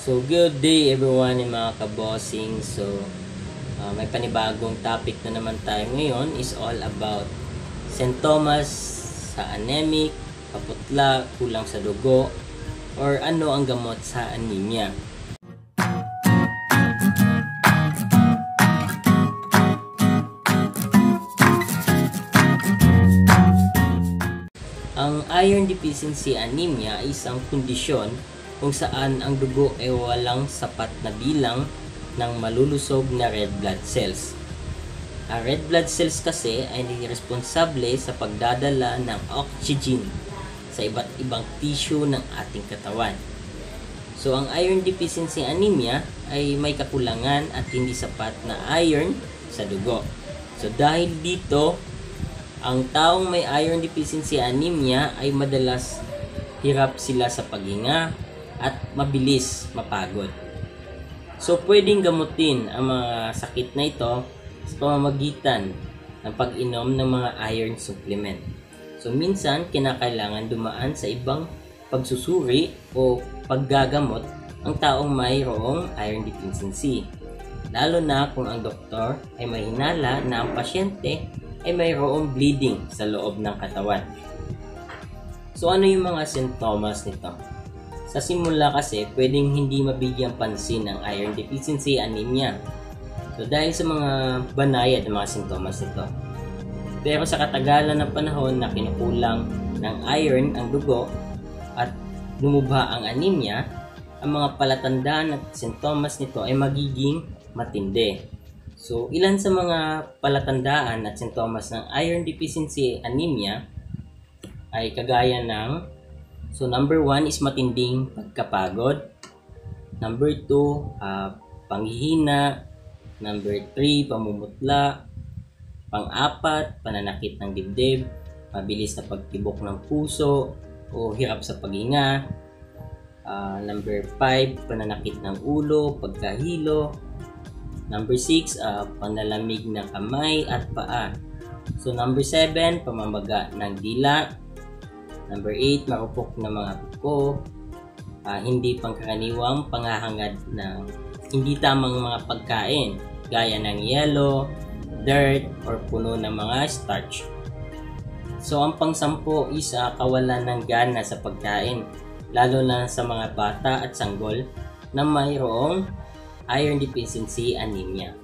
So, good day everyone and mga kabossing. So, may panibagong topic na naman tayo ngayon is all about sintomas sa anemic, kaputla, kulang sa dugo, or ano ang gamot sa anemia. Ang iron deficiency anemia ay isang kondisyon kung saan ang dugo ay walang sapat na bilang ng malulusog na red blood cells. Ang red blood cells kasi ay responsable sa pagdadala ng oxygen sa iba't ibang tissue ng ating katawan. So, ang iron deficiency anemia ay may kakulangan at hindi sapat na iron sa dugo. So, dahil dito, ang taong may iron deficiency anemia ay madalas hirap sila sa paghinga at mabilis mapagod. So, pwedeng gamutin ang mga sakit na ito sa pamamagitan ng pag-inom ng mga iron supplement. So, minsan, kinakailangan dumaan sa ibang pagsusuri o paggagamot ang taong mayroong iron deficiency. Lalo na kung ang doktor ay may hinala na ang pasyente ay mayroong bleeding sa loob ng katawan. So, ano yung mga sintomas nito? Sa simula kasi, pwedeng hindi mabigyang pansin ang iron deficiency anemia. So, dahil sa mga banayad ng mga sintomas nito. Pero sa katagalan ng panahon na kinukulang ng iron ang dugo at lumubha ang anemia, ang mga palatandaan at sintomas nito ay magiging matindi. So, ilan sa mga palatandaan at sintomas ng iron deficiency anemia ay kagaya ng number 1 is matinding pagkapagod. Number 2, panghihina. Number 3, pamumutla. Pang-4, pananakit ng dibdib, mabilis na pagtibok ng puso o hirap sa paghinga. Number 5, pananakit ng ulo, pagkahilo. Number 6, panlalamig ng kamay at paa. So, number 7, pamamaga ng dila. Number 8, marupok na mga kuko. Hindi pangkaraniwang panghahangad ng hindi tamang mga pagkain gaya ng yellow, dirt, or puno ng mga starch. So, ang pang-10 is kawalan ng gana sa pagkain, lalo na sa mga bata at sanggol na mayroong iron deficiency anemia.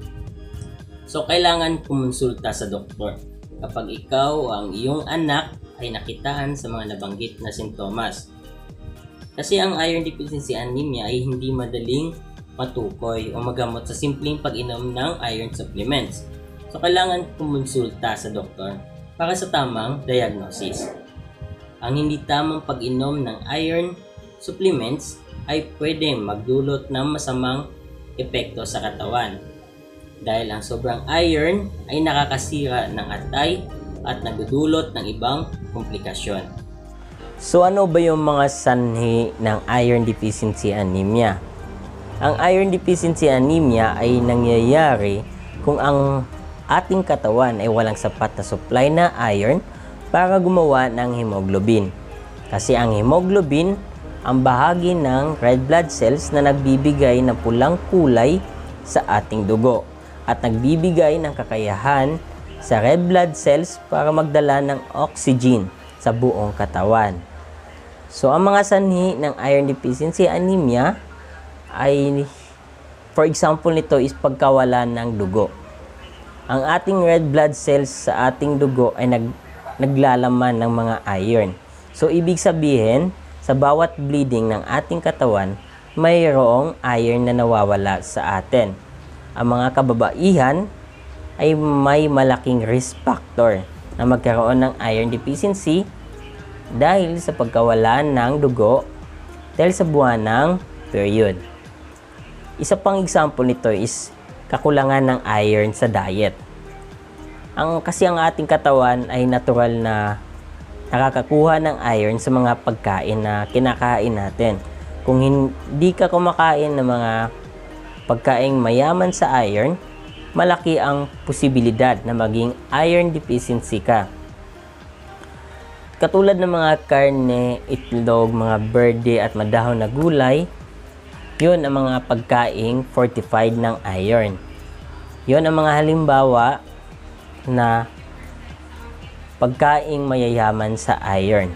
So, kailangan kumonsulta sa doktor kapag ikaw ang iyong anak ay nakitaan sa mga nabanggit na sintomas. Kasi ang iron deficiency anemia ay hindi madaling matukoy o magamot sa simpleng pag-inom ng iron supplements. So, kailangan kumonsulta sa doktor para sa tamang diagnosis. Ang hindi tamang pag-inom ng iron supplements ay pwedeng magdulot ng masamang epekto sa katawan. Dahil ang sobrang iron ay nakakasira ng atay at nagdudulot ng ibang komplikasyon. So, ano ba yung mga sanhi ng iron deficiency anemia? Ang iron deficiency anemia ay nangyayari kung ang ating katawan ay walang sapat na supply na iron para gumawa ng hemoglobin. Kasi ang hemoglobin ang bahagi ng red blood cells na nagbibigay ng pulang kulay sa ating dugo at nagbibigay ng kakayahan sa red blood cells para magdala ng oxygen sa buong katawan. So, ang mga sanhi ng iron deficiency anemia ay, for example nito is pagkawalan ng dugo. Ang ating red blood cells sa ating dugo ay naglalaman ng mga iron. So, ibig sabihin, sa bawat bleeding ng ating katawan, mayroong iron na nawawala sa atin. Ang mga kababaihan ay may malaking risk factor na magkaroon ng iron deficiency dahil sa pagkawalan ng dugo dahil sa buwan ng period. Isa pang example nito is kakulangan ng iron sa diet. Kasi ang ating katawan ay natural na nakakakuha ng iron sa mga pagkain na kinakain natin. Kung hindi ka kumakain ng mga pagkaing mayaman sa iron, malaki ang posibilidad na maging iron deficiency ka. Katulad ng mga karne, itlog, mga berde at madahon na gulay, Yun ang mga pagkaing fortified ng iron. Yun ang mga halimbawa na pagkaing mayayaman sa iron.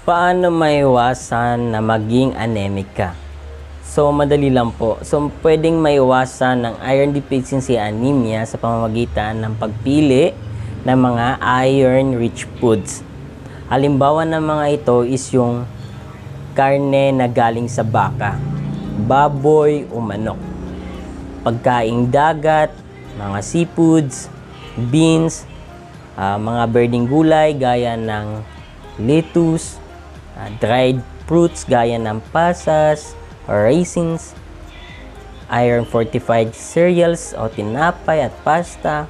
Paano maiwasan na maging anemic ka? So, madali lang po. So, pwedeng maiwasan ng iron deficiency anemia sa pamamagitan ng pagpili ng mga iron-rich foods. Halimbawa ng mga ito is yung karne na galing sa baka, baboy o manok, pagkaing dagat, mga seafoods, beans, mga birding gulay gaya ng lettuce, dried fruits gaya ng pasas or raisins, iron-fortified cereals o tinapay at pasta,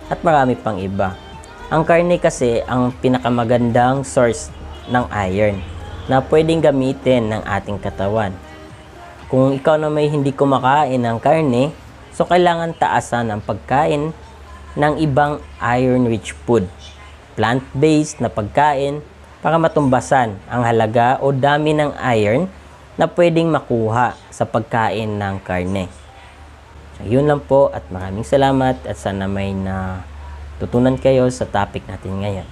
at marami pang iba. Ang karne kasi ang pinakamagandang source ng iron na pwedeng gamitin ng ating katawan. Kung ikaw na may hindi kumakain ng karne, so kailangan taasan ang pagkain ng ibang iron-rich food, plant-based na pagkain para matumbasan ang halaga o dami ng iron na pwedeng makuha sa pagkain ng karne. So, yun lang po at maraming salamat at sana may natutunan kayo sa topic natin ngayon.